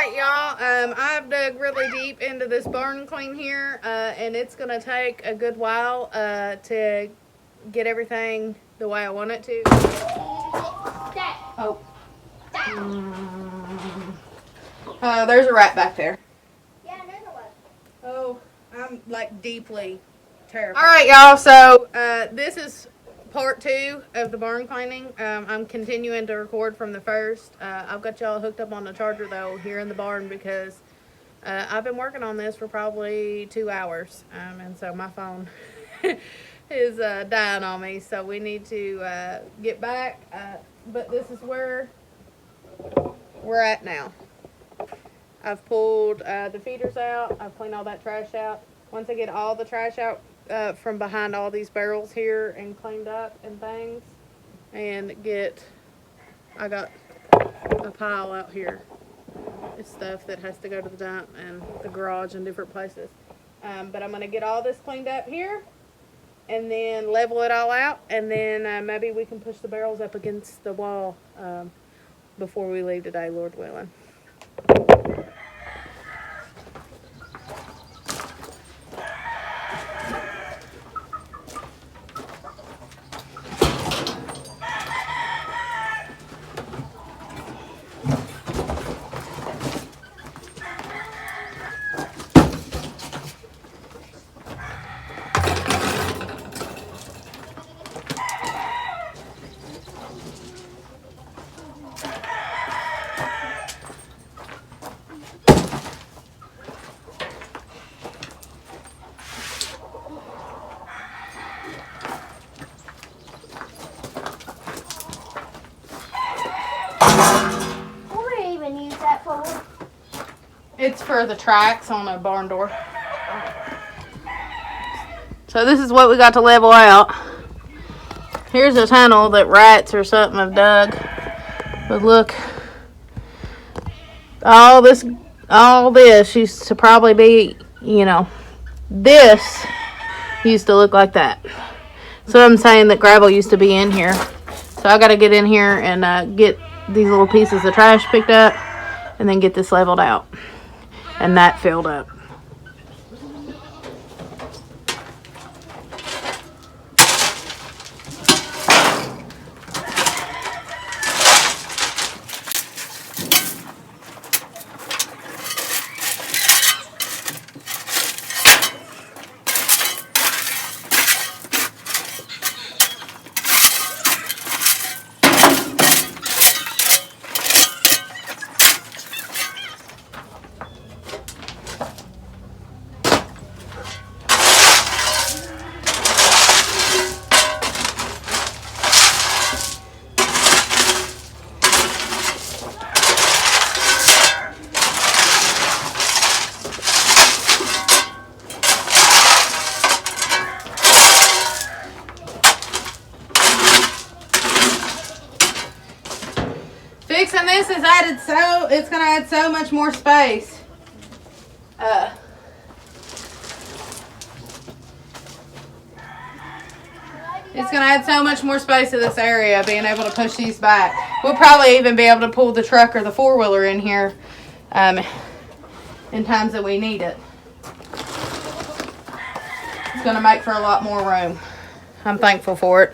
right, y'all. I've dug really deep into this barn clean here, and it's gonna take a good while to get everything the way I want it to. Oh. There's a rat back there. Yeah, another one. Oh, I'm like deeply terrified. All right, y'all. So this is part 2 of the barn cleaning. I'm continuing to record from the first. I've got y'all hooked up on the charger though here in the barn because I've been working on this for probably 2 hours, and so my phone is dying on me. So we need to get back. But this is where we're at now. I've pulled the feeders out. I've cleaned all that trash out. Once I get all the trash out from behind all these barrels here and cleaned up and things, and I got a pile out here. It's stuff that has to go to the dump and the garage and different places. But I'm going to get all this cleaned up here and then level it all out, and then maybe we can push the barrels up against the wall before we leave today, Lord willing. What do you even use that for? It's for the tracks on a barn door. So this is what we got to level out. Here's a tunnel that rats or something have dug. But look, all this used to probably be, this used to look like that. So I'm saying that gravel used to be in here. So I got to get in here and get these little pieces of trash picked up and then get this leveled out and that filled up. Fixing this is it's gonna add so much more space. It's gonna add so much more space to this area, being able to push these back. We'll probably even be able to pull the truck or the 4-wheeler in here in times that we need it. It's gonna make for a lot more room. I'm thankful for it.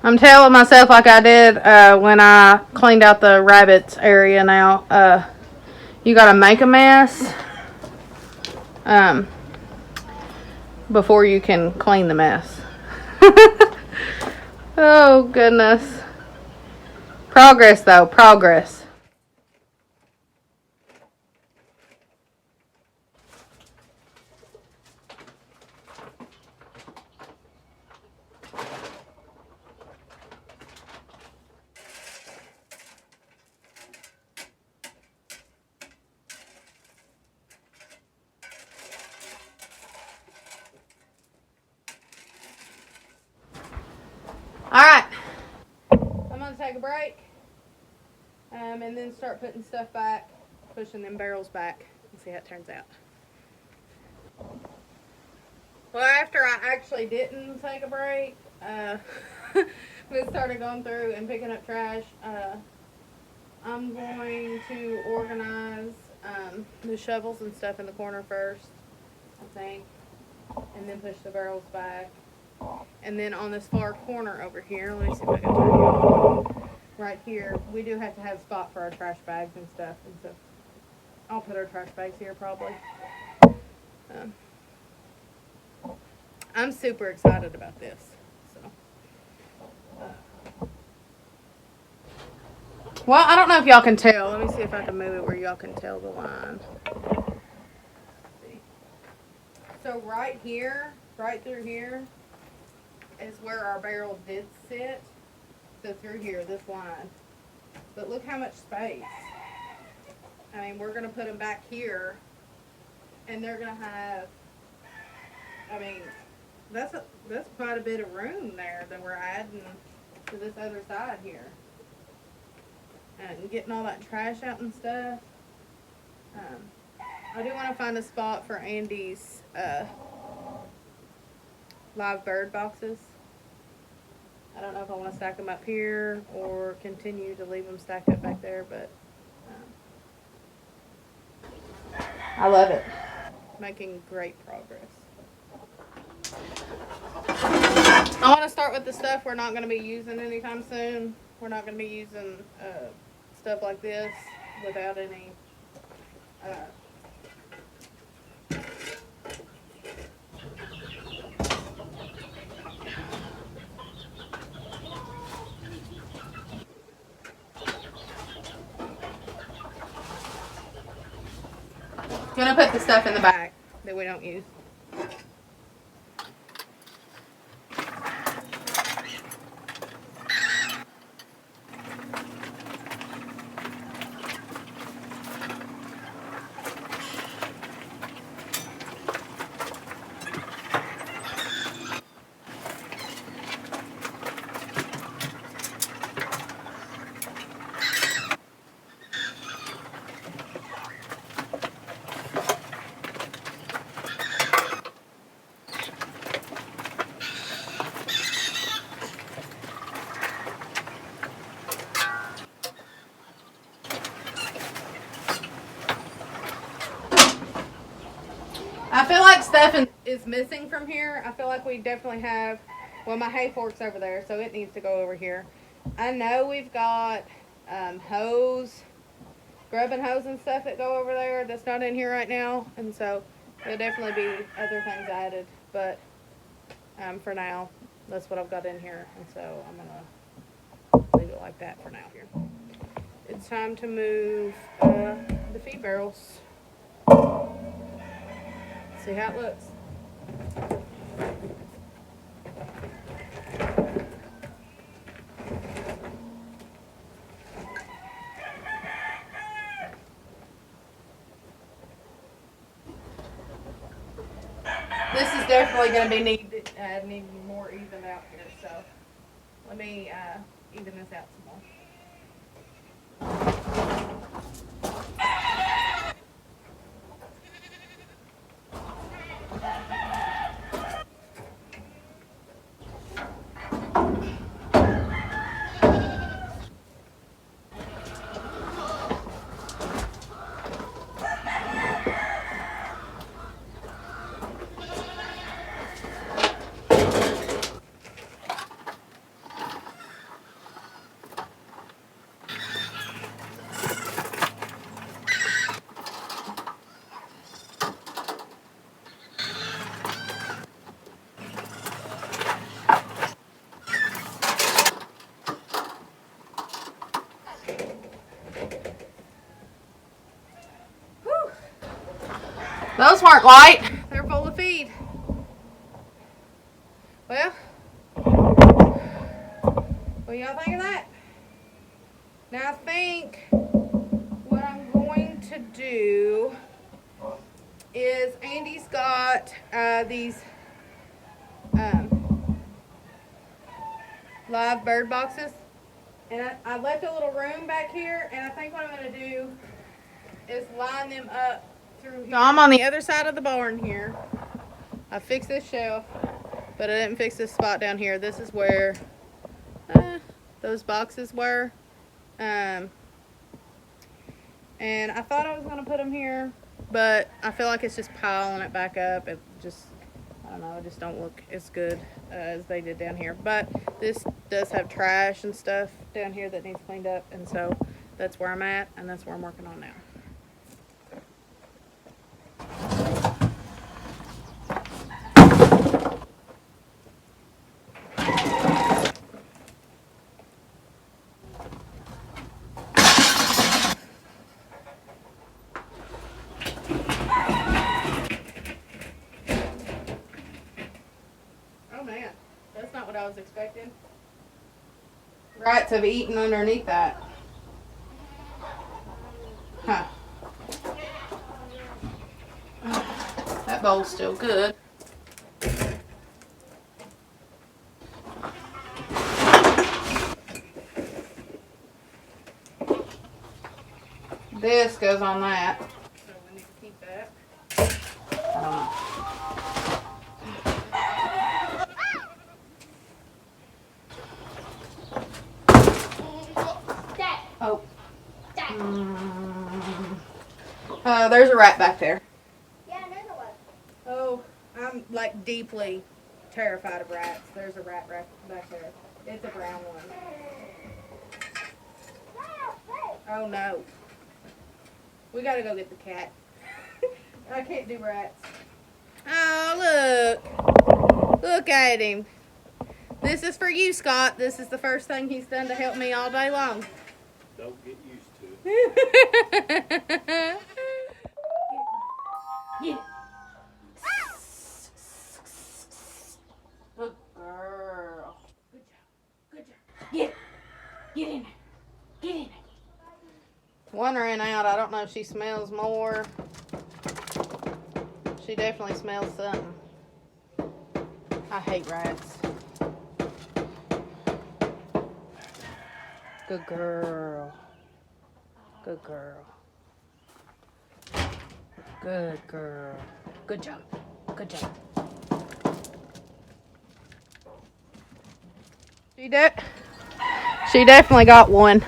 I'm telling myself like I did when I cleaned out the rabbits area now. You gotta make a mess before you can clean the mess. Oh, goodness. Progress, though. Progress. Alright. I'm going to take a break. And then start putting stuff back. Pushing them barrels back. And see how it turns out. Well, after I actually didn't take a break, we started going through and picking up trash. I'm going to organize the shovels and stuff in the corner first, I think, and then push the barrels back. And then on this far corner over here, let me see if I can turn you on. Right here, we do have to have a spot for our trash bags and stuff, and so I'll put our trash bags here probably. I'm super excited about this. Well, I don't know if y'all can tell. Let me see if I can move it where y'all can tell the line. So right here, right through here, is where our barrels did sit. So through here, this line. But look how much space. I mean, we're going to put them back here, and they're going to have, I mean, that's quite a bit of room there that we're adding to this other side here. And getting all that trash out and stuff. I do want to find a spot for Andy's live bird boxes. I don't know if I want to stack them up here or continue to leave them stacked up back there, but I love it. Making great progress. I want to start with the stuff we're not going to be using anytime soon. We're not going to be using stuff like this without any gonna put the stuff in the back that we don't use. I feel like stuff is missing from here. I feel like we definitely have, well, my hay fork's over there, so it needs to go over here. I know we've got hose, grubbing hose and stuff that go over there that's not in here right now, and so there'll definitely be other things added, but for now, that's what I've got in here, and so I'm going to leave it like that for now here. It's time to move the feed barrels. See how it looks. This is definitely going to be needing more even out here, so let me even this out some more. Those weren't light. They're full of feed. Well, what y'all think of that? Now I think what I'm going to do is Andy's got these live bird boxes, and I left a little room back here, and I think what I'm going to do is line them up through here. So I'm on the other side of the barn here. I fixed this shelf, but I didn't fix this spot down here. This is where those boxes were. And I thought I was going to put them here, but I feel like it's just piling it back up. It just, I don't know, it just don't look as good as they did down here. But this does have trash and stuff down here that needs cleaned up, and so that's where I'm at, and that's where I'm working on now. Oh man, that's not what I was expecting. Rats have eaten underneath that. Huh. That bowl's still good. This goes on that. So we need to keep that. I don't know. Oh. There's a rat back there. Yeah, another one. Oh, I'm like deeply terrified of rats. There's a rat back there. It's a brown one. Oh no. We gotta go get the cat. I can't do rats. Oh, look. Look at him. This is for you, Scott. This is the first thing he's done to help me all day long. Don't get used to it. Get it. Good girl. Good job. Good job. Get it. Get in there. Get in there. One ran out. I don't know if she smells more. She definitely smells something. I hate rats. Good girl. Good girl. Good girl. Good job. Good job. She definitely got one.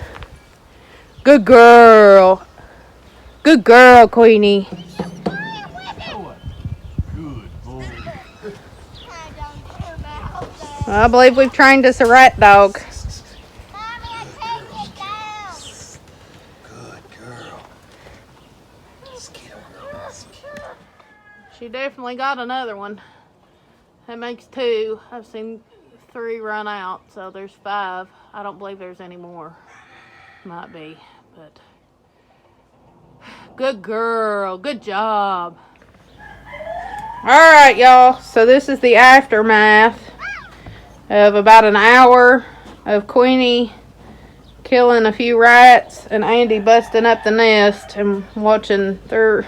Good girl. Good girl, Queenie. Good boy. I believe we've trained us a rat dog. Good girl. Mosquito girl. She definitely got another one. That makes 2. I've seen 3 run out, so there's 5. I don't believe there's any more. Might be, but good girl. Good job. All right, y'all. So this is the aftermath of about an hour of Queenie killing a few rats and Andy busting up the nest and watching 3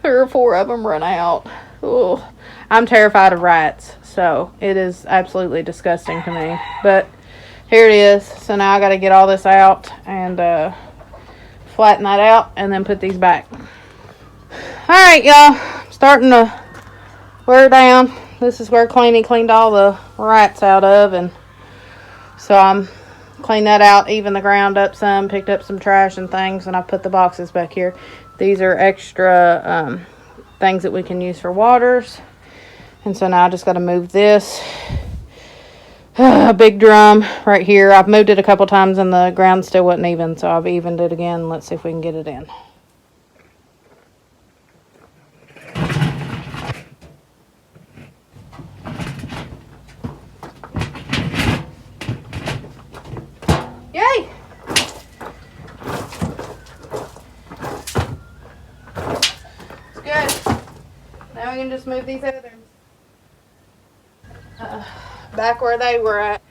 or 4 of them run out. Ugh. I'm terrified of rats, so it is absolutely disgusting to me. But here it is. So now I got to get all this out and flatten that out and then put these back. All right, y'all. Starting to wear down. This is where Queenie cleaned all the rats out of, and so I'm cleaned that out, even the ground up some, picked up some trash and things, and I put the boxes back here. These are extra things that we can use for waters, and so now I just got to move this big drum right here. I've moved it a couple times and the ground still wasn't even, so I've evened it again. Let's see if we can get it in. Yay! It's good. just move these others back where they were at.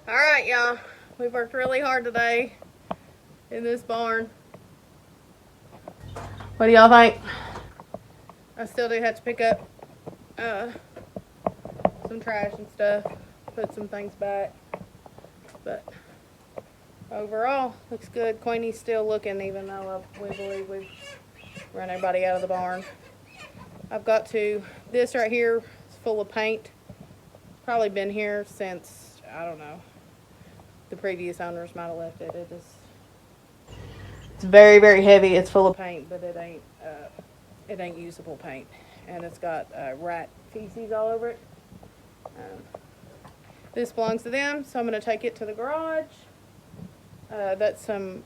Alright, y'all. We've worked really hard today in this barn. What do y'all think? I still do have to pick up some trash and stuff, put some things back, but overall looks good. Queenie's still looking, even though we believe we've run everybody out of the barn. I've got to, this right here is full of paint. Probably been here since, I don't know, the previous owners might have left it. It's very, very heavy. It's full of paint, but it ain't usable paint, and it's got rat feces all over it. This belongs to them, so I'm gonna take it to the garage. That's some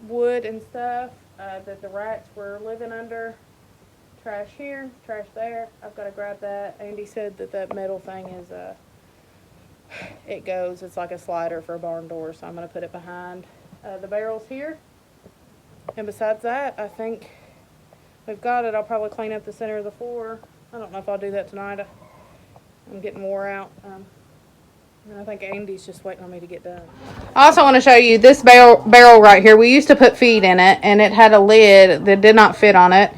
wood and stuff that the rats were living under. Trash here, trash there. I've got to grab that. Andy said that metal thing is it goes. It's like a slider for a barn door, so I'm gonna put it behind the barrels here. And besides that, I think we've got it. I'll probably clean up the center of the floor. I don't know if I'll do that tonight. I'm getting wore out. And I think Andy's just waiting on me to get done. I also want to show you this barrel right here. We used to put feed in it, and it had a lid that did not fit on it.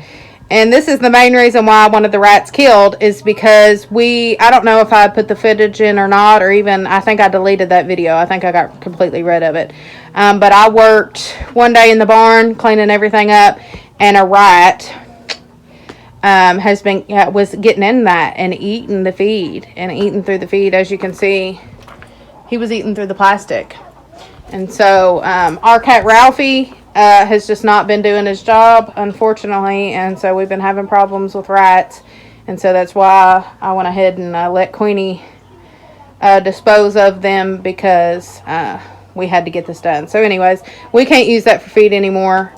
And this is the main reason why I wanted the rats killed, is because I don't know if I put the footage in or not, or even, I think I deleted that video. I think I got completely rid of it. But I worked one day in the barn cleaning everything up, and a rat was getting in that and eating the feed and eating through the feed. As you can see, he was eating through the plastic. And so our cat Ralphie has just not been doing his job, unfortunately, and so we've been having problems with rats, and so that's why I went ahead and let Queenie dispose of them, because we had to get this done. So anyways, we can't use that for feed anymore.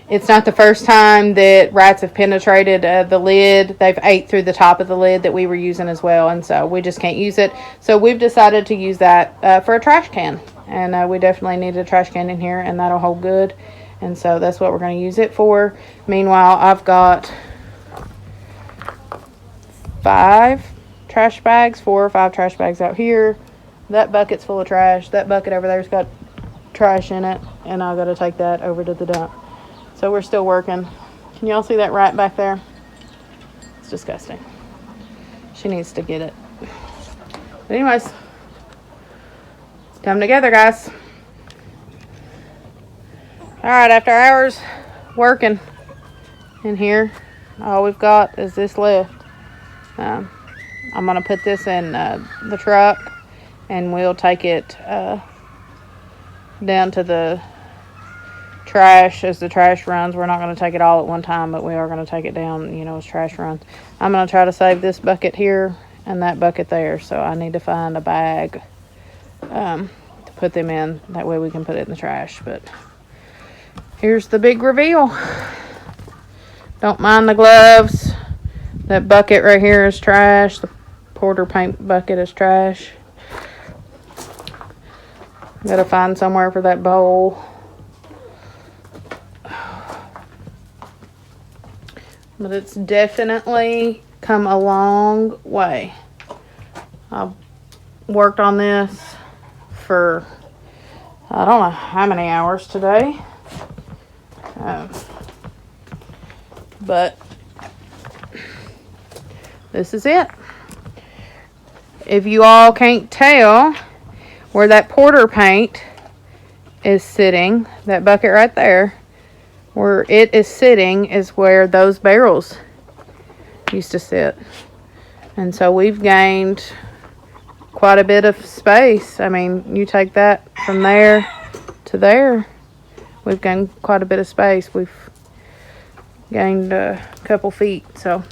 It's not the first time that rats have penetrated the lid. They've ate through the top of the lid that we were using as well, and so we just can't use it. So we've decided to use that for a trash can, and we definitely need a trash can in here, and that'll hold good, and so that's what we're going to use it for. Meanwhile, I've got 4 or 5 trash bags out here. That bucket's full of trash. That bucket over there's got trash in it, and I've got to take that over to the dump. So we're still working. Can y'all see that rat back there? It's disgusting. She needs to get it. But anyways, come together, guys. Alright, after hours working in here, all we've got is this left. I'm going to put this in the truck, and we'll take it down to the trash as the trash runs. We're not going to take it all at one time, but we are going to take it down, as trash runs. I'm going to try to save this bucket here and that bucket there, so I need to find a bag to put them in. That way we can put it in the trash. But here's the big reveal. Don't mind the gloves. That bucket right here is trash. The Porter paint bucket is trash. Gotta find somewhere for that bowl. But it's definitely come a long way. I've worked on this for, I don't know how many hours today. But this is it. If you all can't tell where that Porter paint is sitting, that bucket right there, where it is sitting is where those barrels used to sit. And so we've gained quite a bit of space. I mean, you take that from there to there, we've gained quite a bit of space. We've gained a couple feet. So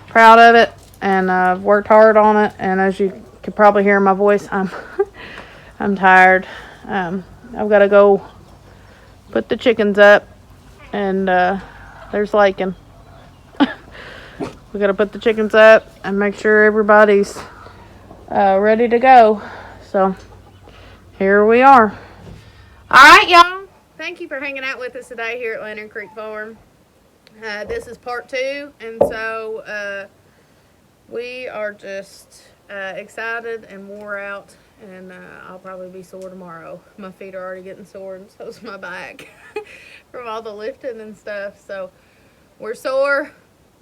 proud of it, and I've worked hard on it. And as you can probably hear in my voice, I'm tired. I've got to go put the chickens up, and there's Lakin. We got to put the chickens up and make sure everybody's ready to go. So here we are. All right, y'all. Thank you for hanging out with us today here at Lantern Creek Farm. This is part 2, and so we are just excited and wore out, and I'll probably be sore tomorrow. My feet are already getting sore, and so's my back from all the lifting and stuff. So we're sore,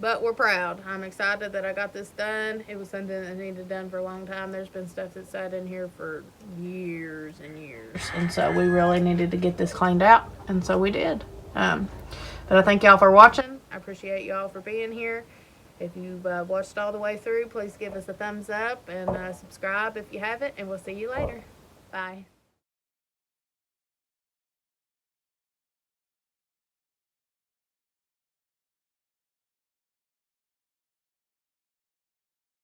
but we're proud. I'm excited that I got this done. It was something that needed done for a long time. There's been stuff that sat in here for years and years, and so we really needed to get this cleaned out, and so we did. But I thank y'all for watching. I appreciate y'all for being here. If you've watched all the way through, please give us a thumbs up and subscribe if you haven't, and we'll see you later. Bye.